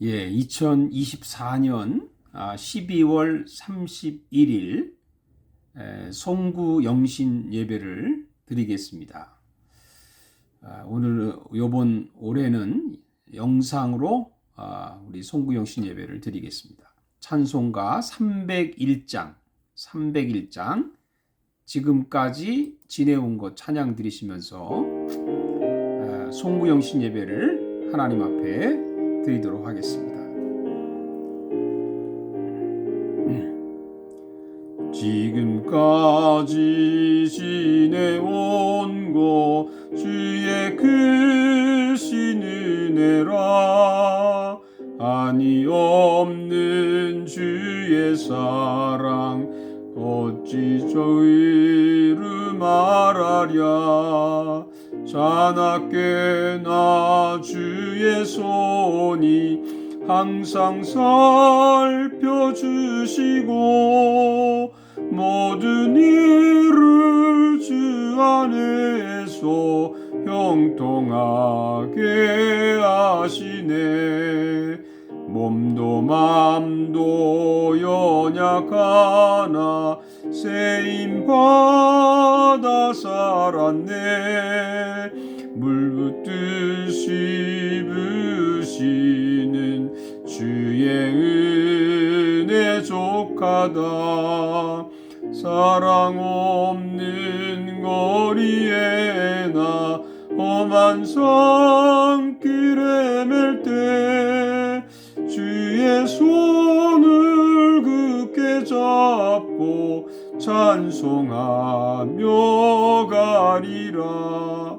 2024년 12월 31일 송구 영신 예배를 드리겠습니다. 오늘 요번 올해는 영상으로 우리 송구 영신 예배를 드리겠습니다. 찬송가 301장 지금까지 지내온 것 찬양 드리시면서 송구 영신 예배를 하나님 앞에 드리도록 하겠습니다. 지금까지 지내온 것 주의 크신 은혜라, 아니 없는 주의 사랑 어찌 저희를 말하랴. 자나깨나 주의 손이 항상 살펴주시고 모든 일을 주 안에서 형통하게 하시네. 몸도 맘도 연약하나 세임받아 살았네. 물붓듯이 부시는 주의 은혜 족하다. 사랑 없는 거리에 나 험한 산길에 맬 때 주의 손을 굳게 잡고 찬송하며 가리라.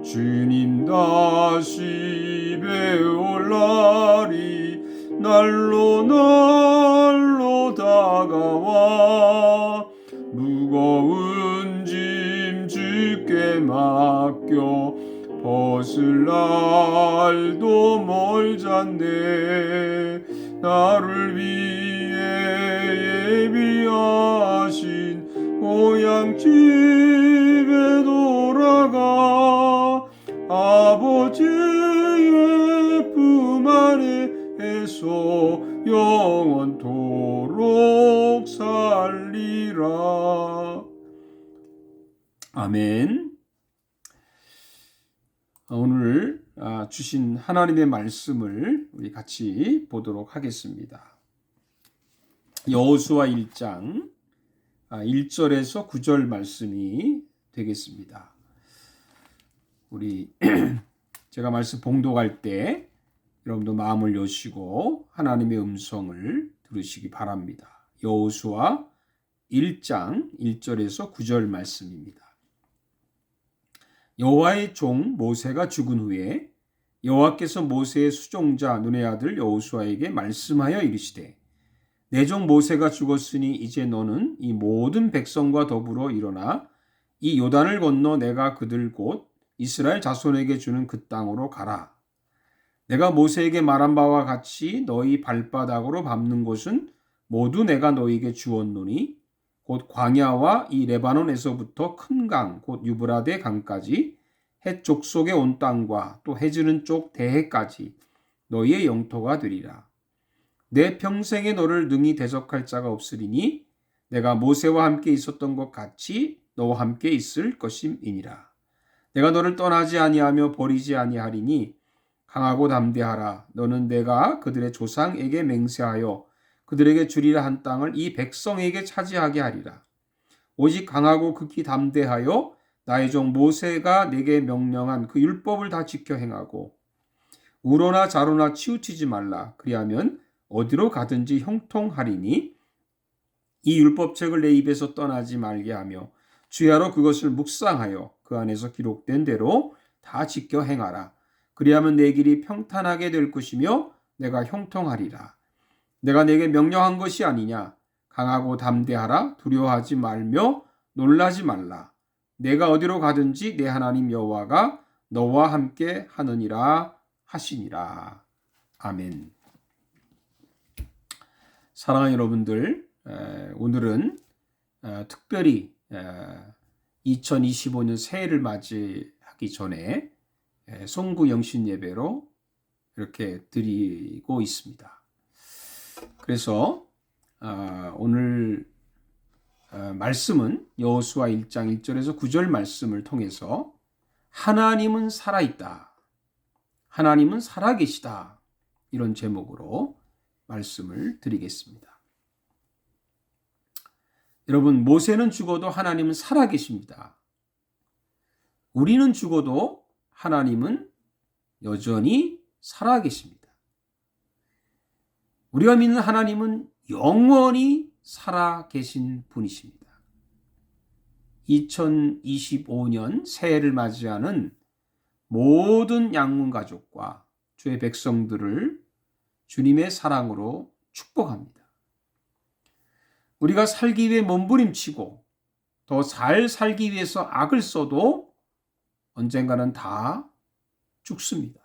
주님 다시 배울 날이 날로 다가와 무거운 짐 주께 맡겨 벗을 날도 멀잖네. 나를 위해 예비하신 고향집에 돌아가 아버지의 품 아래에서 영원토록 살리라. 아멘. 오늘 주신 하나님의 말씀을 우리 같이 보도록 하겠습니다. 여호수아 1장 1절에서 9절 말씀이 되겠습니다. 우리 제가 말씀 봉독할 때 여러분도 마음을 여시고 하나님의 음성을 들으시기 바랍니다. 여호수아 1장 1절에서 9절 말씀입니다. 여호와의 종 모세가 죽은 후에 여호와께서 모세의 수종자 눈의 아들 여호수아에게 말씀하여 이르시되, 내 종 모세가 죽었으니 이제 너는 이 모든 백성과 더불어 일어나 이 요단을 건너 내가 그들 곧 이스라엘 자손에게 주는 그 땅으로 가라. 내가 모세에게 말한 바와 같이 너희 발바닥으로 밟는 곳은 모두 내가 너희에게 주었노니 곧 광야와 이 레바논에서부터 큰 강 곧 유브라데 강까지 해 족속에 온 땅과 또 해지는 쪽 대해까지 너희의 영토가 되리라. 내 평생에 너를 능히 대적할 자가 없으리니 내가 모세와 함께 있었던 것 같이 너와 함께 있을 것임이니라. 내가 너를 떠나지 아니하며 버리지 아니하리니 강하고 담대하라. 너는 내가 그들의 조상에게 맹세하여 그들에게 주리라 한 땅을 이 백성에게 차지하게 하리라. 오직 강하고 극히 담대하여 나의 종 모세가 내게 명령한 그 율법을 다 지켜 행하고 우로나 자로나 치우치지 말라. 그리하면 어디로 가든지 형통하리니 이 율법책을 내 입에서 떠나지 말게 하며 주야로 그것을 묵상하여 그 안에서 기록된 대로 다 지켜 행하라. 그리하면 내 길이 평탄하게 될 것이며 내가 형통하리라. 내가 내게 명령한 것이 아니냐. 강하고 담대하라. 두려워하지 말며 놀라지 말라. 내가 어디로 가든지 내 하나님 여호와가 너와 함께 하느니라 하시니라. 아멘. 사랑하는 여러분들, 오늘은 특별히 2025년 새해를 맞이하기 전에 송구 영신 예배로 이렇게 드리고 있습니다. 그래서 오늘 말씀은 여호수아 1장 1절에서 9절 말씀을 통해서 하나님은 살아있다. 하나님은 살아계시다. 이런 제목으로 말씀을 드리겠습니다. 여러분, 모세는 죽어도 하나님은 살아계십니다. 우리는 죽어도 하나님은 여전히 살아계십니다. 우리가 믿는 하나님은 영원히 살아계신 분이십니다. 2025년 새해를 맞이하는 모든 양문 가족과 주의 백성들을 주님의 사랑으로 축복합니다. 우리가 살기 위해 몸부림치고 더 잘 살기 위해서 악을 써도 언젠가는 다 죽습니다.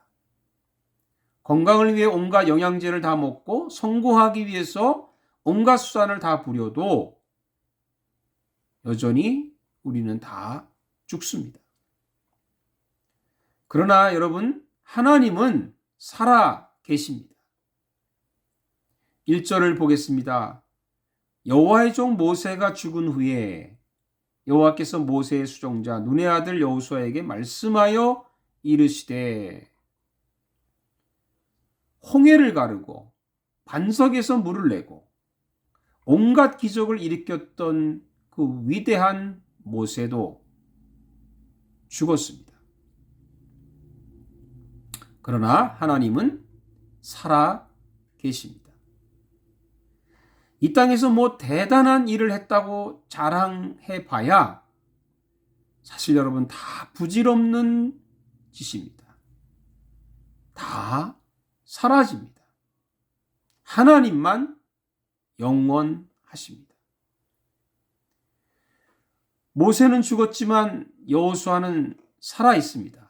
건강을 위해 온갖 영양제를 다 먹고 성공하기 위해서 온갖 수단을 다 부려도 여전히 우리는 다 죽습니다. 그러나 여러분, 하나님은 살아 계십니다. 1절을 보겠습니다. 여호와의 종 모세가 죽은 후에 여호와께서 모세의 수종자 눈의 아들 여호수아에게 말씀하여 이르시되 홍해를 가르고 반석에서 물을 내고 온갖 기적을 일으켰던 그 위대한 모세도 죽었습니다. 그러나 하나님은 살아 계십니다. 이 땅에서 뭐 대단한 일을 했다고 자랑해 봐야 사실 여러분 다 부질없는 짓입니다. 다 사라집니다. 하나님만 영원하십니다. 모세는 죽었지만 여호수아는 살아 있습니다.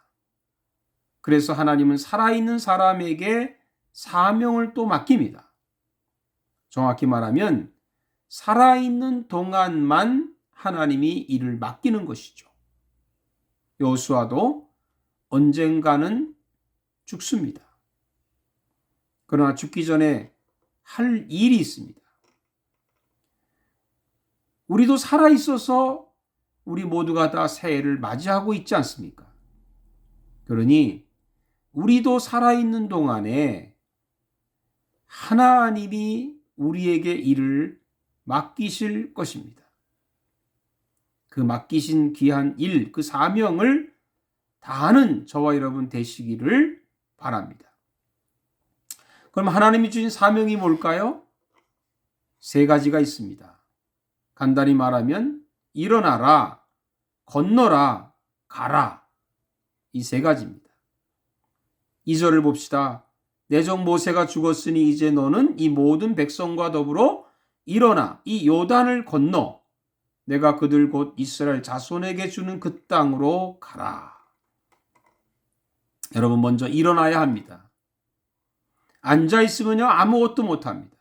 그래서 하나님은 살아있는 사람에게 사명을 또 맡깁니다. 정확히 말하면 살아있는 동안만 하나님이 일을 맡기는 것이죠. 여호수아도 언젠가는 죽습니다. 그러나 죽기 전에 할 일이 있습니다. 우리도 살아있어서 우리 모두가 다 새해를 맞이하고 있지 않습니까? 그러니 우리도 살아있는 동안에 하나님이 우리에게 일을 맡기실 것입니다. 그 맡기신 귀한 일, 그 사명을 다하는 저와 여러분 되시기를 바랍니다. 그럼 하나님이 주신 사명이 뭘까요? 세 가지가 있습니다. 간단히 말하면 일어나라, 건너라, 가라. 이 세 가지입니다. 2절을 봅시다. 내 종 모세가 죽었으니 이제 너는 이 모든 백성과 더불어 일어나 이 요단을 건너 내가 그들 곧 이스라엘 자손에게 주는 그 땅으로 가라. 여러분, 먼저 일어나야 합니다. 앉아있으면요 아무것도 못합니다.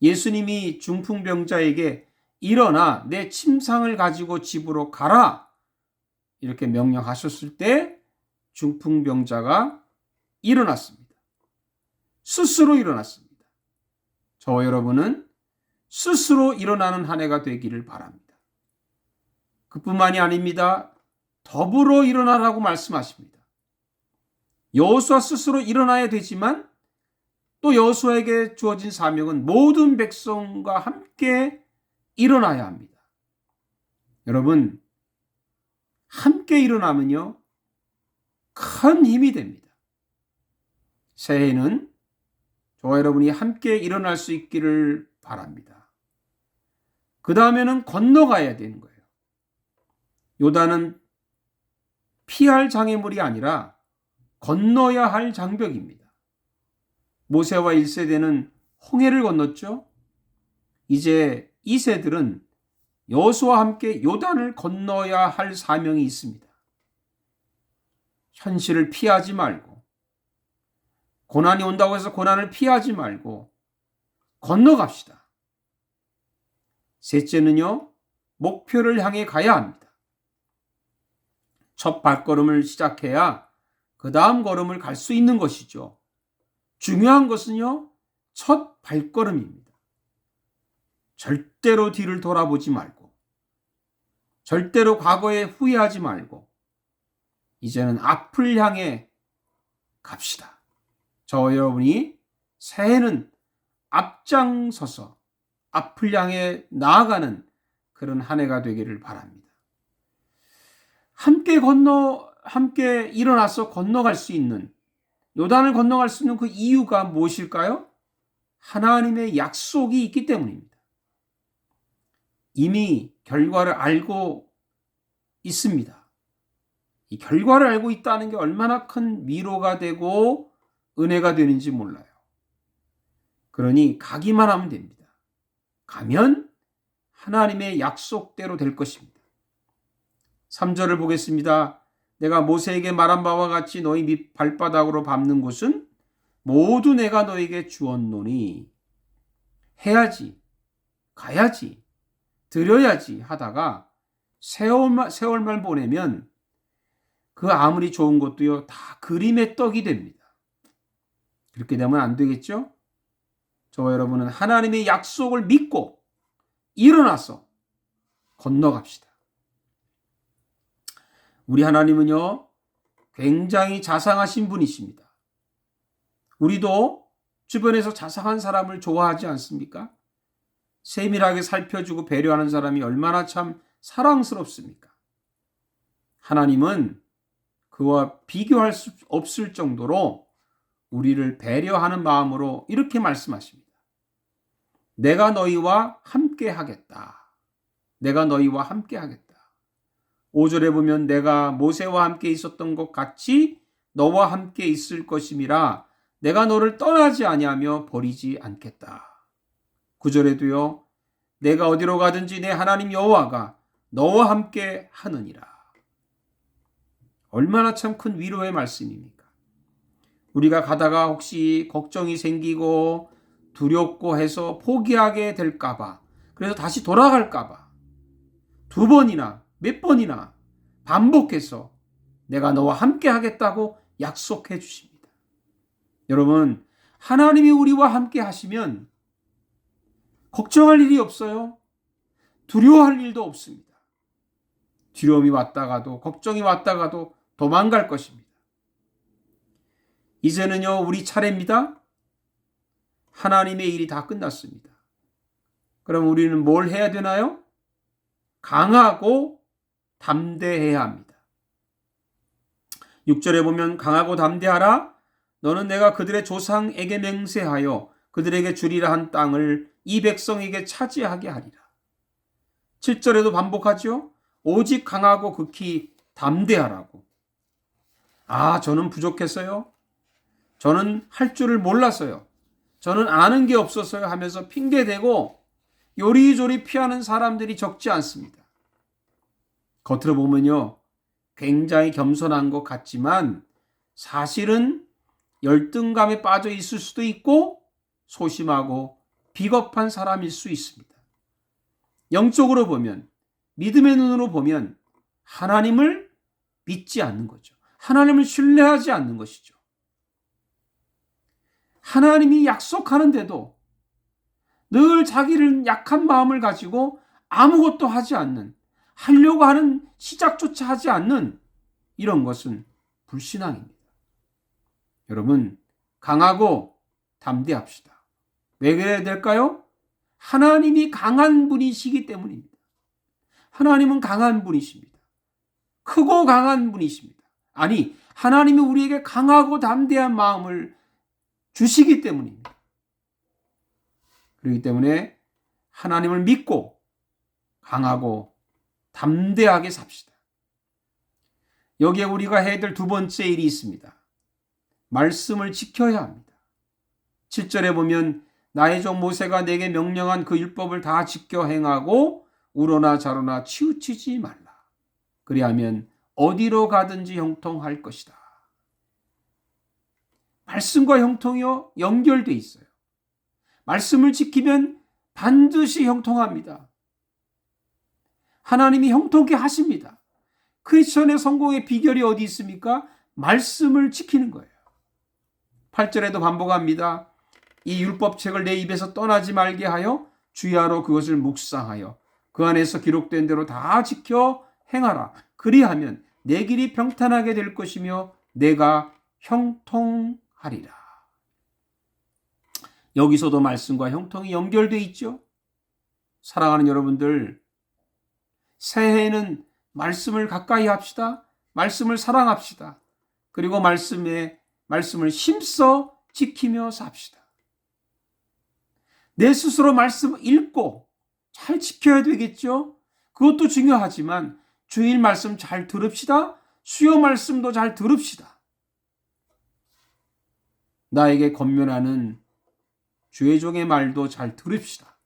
예수님이 중풍병자에게 일어나 내 침상을 가지고 집으로 가라 이렇게 명령하셨을 때 중풍병자가 일어났습니다. 스스로 일어났습니다. 저와 여러분은 스스로 일어나는 한 해가 되기를 바랍니다. 그뿐만이 아닙니다. 더불어 일어나라고 말씀하십니다. 여호수아 스스로 일어나야 되지만 또 여호수아에게 주어진 사명은 모든 백성과 함께 일어나야 합니다. 여러분, 함께 일어나면요 큰 힘이 됩니다. 새해에는 저와 여러분이 함께 일어날 수 있기를 바랍니다. 그 다음에는 건너가야 되는 거예요. 요단은 피할 장애물이 아니라 건너야 할 장벽입니다. 모세와 1세대는 홍해를 건넜죠. 이제 2세들은 여호수아와 함께 요단을 건너야 할 사명이 있습니다. 현실을 피하지 말고 고난이 온다고 해서 고난을 피하지 말고 건너갑시다. 셋째는요, 목표를 향해 가야 합니다. 첫 발걸음을 시작해야 그 다음 걸음을 갈 수 있는 것이죠. 중요한 것은요, 첫 발걸음입니다. 절대로 뒤를 돌아보지 말고, 절대로 과거에 후회하지 말고, 이제는 앞을 향해 갑시다. 저와 여러분이 새해는 앞장서서 앞을 향해 나아가는 그런 한 해가 되기를 바랍니다. 함께 일어나서 건너갈 수 있는, 요단을 건너갈 수 있는 그 이유가 무엇일까요? 하나님의 약속이 있기 때문입니다. 이미 결과를 알고 있습니다. 이 결과를 알고 있다는 게 얼마나 큰 위로가 되고 은혜가 되는지 몰라요. 그러니 가기만 하면 됩니다. 가면 하나님의 약속대로 될 것입니다. 3절을 보겠습니다. 내가 모세에게 말한 바와 같이 너희 밑 발바닥으로 밟는 곳은 모두 내가 너에게 주었노니 해야지, 가야지, 드려야지 하다가 세월만 보내면 그 아무리 좋은 것도요, 다 그림의 떡이 됩니다. 그렇게 되면 안 되겠죠? 저와 여러분은 하나님의 약속을 믿고 일어나서 건너갑시다. 우리 하나님은요, 굉장히 자상하신 분이십니다. 우리도 주변에서 자상한 사람을 좋아하지 않습니까? 세밀하게 살펴주고 배려하는 사람이 얼마나 참 사랑스럽습니까? 하나님은 그와 비교할 수 없을 정도로 우리를 배려하는 마음으로 이렇게 말씀하십니다. 내가 너희와 함께 하겠다. 내가 너희와 함께 하겠다. 5절에 보면 내가 모세와 함께 있었던 것 같이 너와 함께 있을 것임이라 내가 너를 떠나지 아니하며 버리지 않겠다. 9절에도요. 내가 어디로 가든지 내 하나님 여호와가 너와 함께 하느니라. 얼마나 참 큰 위로의 말씀입니까? 우리가 가다가 혹시 걱정이 생기고 두렵고 해서 포기하게 될까봐, 그래서 다시 돌아갈까봐 두 번이나 몇 번이나 반복해서 내가 너와 함께 하겠다고 약속해 주십니다. 여러분, 하나님이 우리와 함께 하시면 걱정할 일이 없어요. 두려워할 일도 없습니다. 두려움이 왔다가도 걱정이 왔다가도 도망갈 것입니다. 이제는요, 우리 차례입니다. 하나님의 일이 다 끝났습니다. 그럼 우리는 뭘 해야 되나요? 강하고 담대해야 합니다. 6절에 보면 강하고 담대하라. 너는 내가 그들의 조상에게 맹세하여 그들에게 주리라 한 땅을 이 백성에게 차지하게 하리라. 7절에도 반복하죠. 오직 강하고 극히 담대하라고. 저는 부족했어요. 저는 할 줄을 몰랐어요. 저는 아는 게 없었어요 하면서 핑계대고 요리조리 피하는 사람들이 적지 않습니다. 겉으로 보면요, 굉장히 겸손한 것 같지만 사실은 열등감에 빠져 있을 수도 있고 소심하고 비겁한 사람일 수 있습니다. 영적으로 보면, 믿음의 눈으로 보면 하나님을 믿지 않는 거죠. 하나님을 신뢰하지 않는 것이죠. 하나님이 약속하는데도 늘 자기를 약한 마음을 가지고 아무것도 하지 않는, 하려고 하는 시작조차 하지 않는 이런 것은 불신앙입니다. 여러분, 강하고 담대합시다. 왜 그래야 될까요? 하나님이 강한 분이시기 때문입니다. 하나님은 강한 분이십니다. 크고 강한 분이십니다. 아니, 하나님이 우리에게 강하고 담대한 마음을 주시기 때문입니다. 그렇기 때문에 하나님을 믿고 강하고 담대하게 삽시다. 여기에 우리가 해야 될 두 번째 일이 있습니다. 말씀을 지켜야 합니다. 7절에 보면 나의 종 모세가 내게 명령한 그 율법을 다 지켜 행하고 우로나 좌로나 치우치지 말라. 그리하면 어디로 가든지 형통할 것이다. 말씀과 형통이요, 연결돼 있어요. 말씀을 지키면 반드시 형통합니다. 하나님이 형통케 하십니다. 크리스천의 성공의 비결이 어디 있습니까? 말씀을 지키는 거예요. 8절에도 반복합니다. 이 율법책을 내 입에서 떠나지 말게 하여 주야로 그것을 묵상하여 그 안에서 기록된 대로 다 지켜 행하라. 그리하면 내 길이 평탄하게 될 것이며 내가 형통하리라. 여기서도 말씀과 형통이 연결되어 있죠. 사랑하는 여러분들, 새해에는 말씀을 가까이 합시다. 말씀을 사랑합시다. 그리고 말씀을 힘써 지키며 삽시다. 내 스스로 말씀 읽고 잘 지켜야 되겠죠. 그것도 중요하지만 주일 말씀 잘 들읍시다. 수요 말씀도 잘 들읍시다. 나에게 권면하는 주의 종의 말도 잘 들읍시다.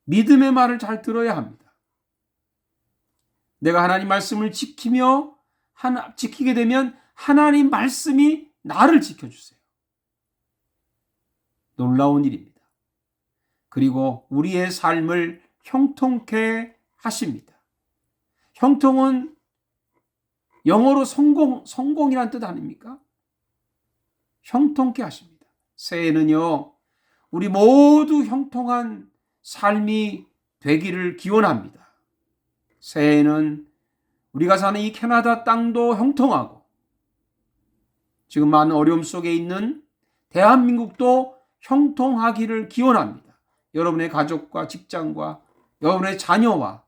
믿음의 말을 잘 들어야 합니다. 내가 하나님 말씀을 지키게 되면 하나님 말씀이 나를 지켜주세요. 놀라운 일입니다. 그리고 우리의 삶을 형통케 하십니다. 형통은 영어로 성공이란 뜻 아닙니까? 형통케 하십니다. 새해는요, 우리 모두 형통한 삶이 되기를 기원합니다. 새해에는 우리가 사는 이 캐나다 땅도 형통하고 지금 많은 어려움 속에 있는 대한민국도 형통하기를 기원합니다. 여러분의 가족과 직장과 여러분의 자녀와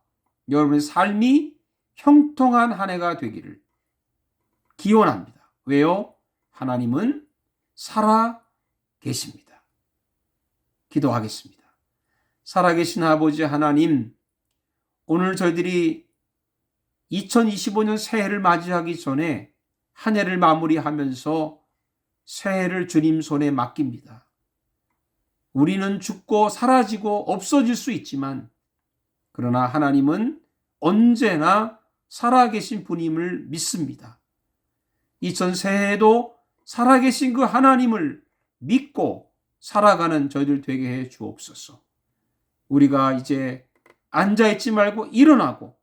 여러분의 삶이 형통한 한 해가 되기를 기원합니다. 왜요? 하나님은 살아 계십니다. 기도하겠습니다. 살아계신 아버지 하나님, 오늘 저희들이 2025년 새해를 맞이하기 전에 한 해를 마무리하면서 새해를 주님 손에 맡깁니다. 우리는 죽고 사라지고 없어질 수 있지만 그러나 하나님은 언제나 살아계신 분임을 믿습니다. 2000 새해에도 살아계신 그 하나님을 믿고 살아가는 저희들 되게 해 주옵소서. 우리가 이제 앉아있지 말고 일어나고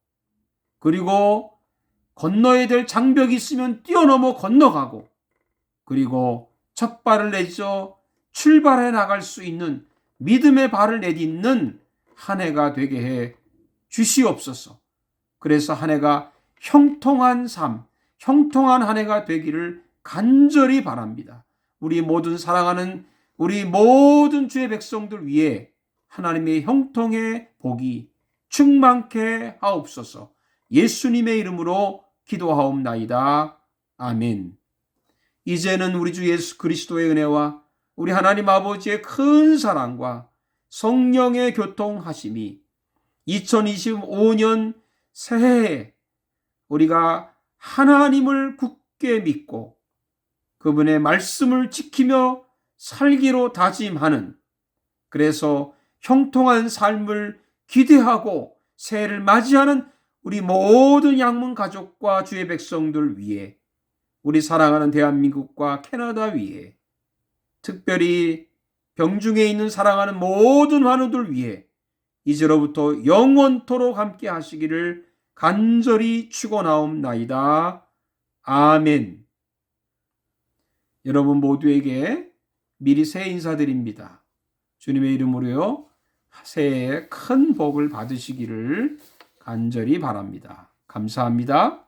그리고 건너야 될 장벽이 있으면 뛰어넘어 건너가고 그리고 첫 발을 내딛어 출발해 나갈 수 있는 믿음의 발을 내딛는 한 해가 되게 해 주시옵소서. 그래서 한 해가 형통한 삶, 형통한 한 해가 되기를 간절히 바랍니다. 우리 모든 사랑하는 우리 모든 주의 백성들 위해 하나님의 형통의 복이 충만케 하옵소서. 예수님의 이름으로 기도하옵나이다. 아멘. 이제는 우리 주 예수 그리스도의 은혜와 우리 하나님 아버지의 큰 사랑과 성령의 교통하심이 2025년 새해에 우리가 하나님을 굳게 믿고 그분의 말씀을 지키며 살기로 다짐하는, 그래서 형통한 삶을 기대하고 새해를 맞이하는 우리 모든 양문 가족과 주의 백성들 위해, 우리 사랑하는 대한민국과 캐나다 위해, 특별히 병중에 있는 사랑하는 모든 환우들 위해 이제로부터 영원토록 함께 하시기를 간절히 축원하옵나이다. 아멘. 여러분 모두에게 미리 새해 인사드립니다. 주님의 이름으로요, 새해에 큰 복을 받으시기를 간절히 바랍니다. 감사합니다.